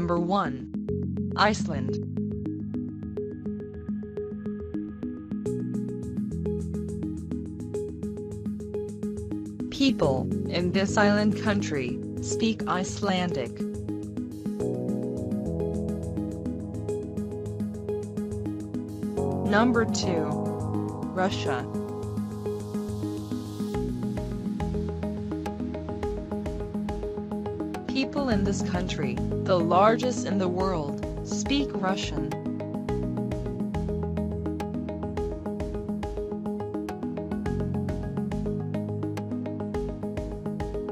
Number 1. Iceland. People in this island country speak Icelandic. Number 2. Russia. People in this country, the largest in the world, speak Russian.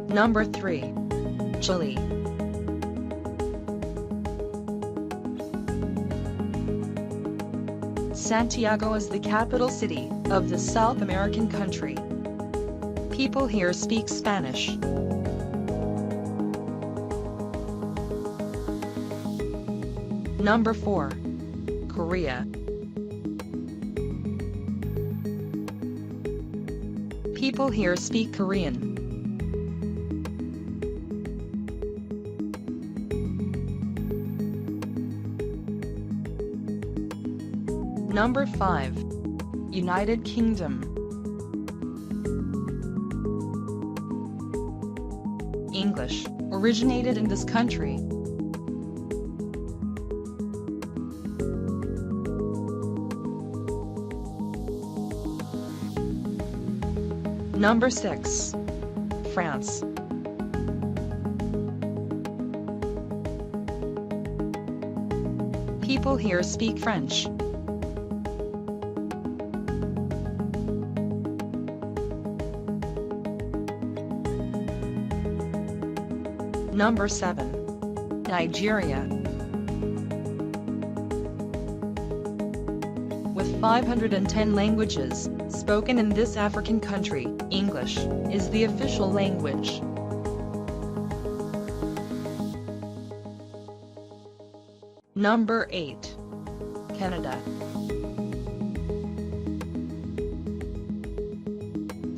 Number 3. Chile. Santiago is the capital city of the South American country. People here speak Spanish. Number 4. Korea. People here speak Korean. Number 5. United Kingdom. English originated in this country. Number 6. France. People here speak French. Number 7. Nigeria. With 510 languages spoken in this African country, English is the official language. Number 8. Canada.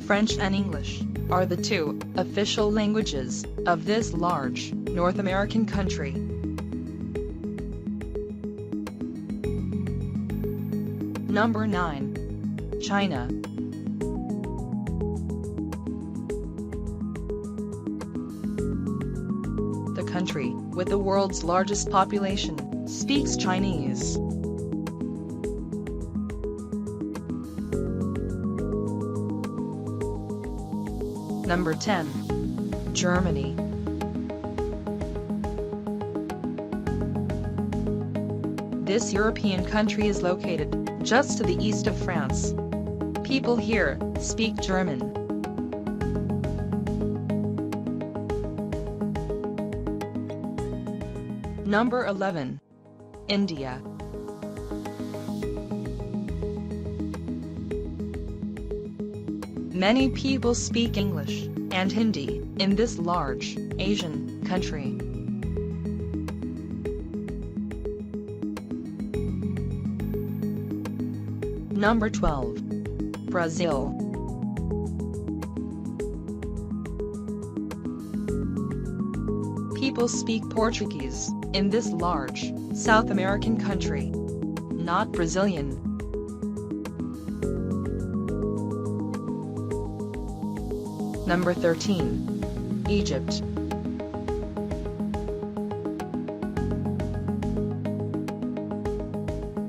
French and English are the two official languages of this large North American country. Number 9. China. The country, with the world's largest population, speaks Chinese. Number 10. Germany. This European country is located just to the east of France. People here speak German. Number 11. India. Many people speak English and Hindi in this large Asian country. Number 12. Brazil. People speak Portuguese in this large South American country, not Brazilian. Number 13. Egypt.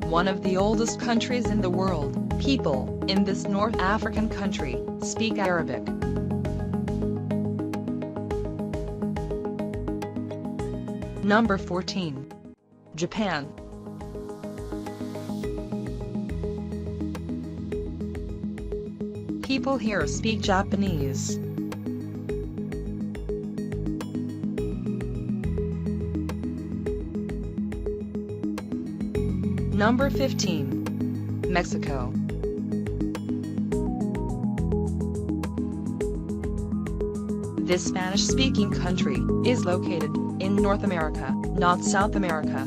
One of the oldest countries in the world, people in this North African country speak Arabic. Number 14. Japan. People here speak Japanese. Number 15. Mexico. This Spanish-speaking country is located in North America, not South America.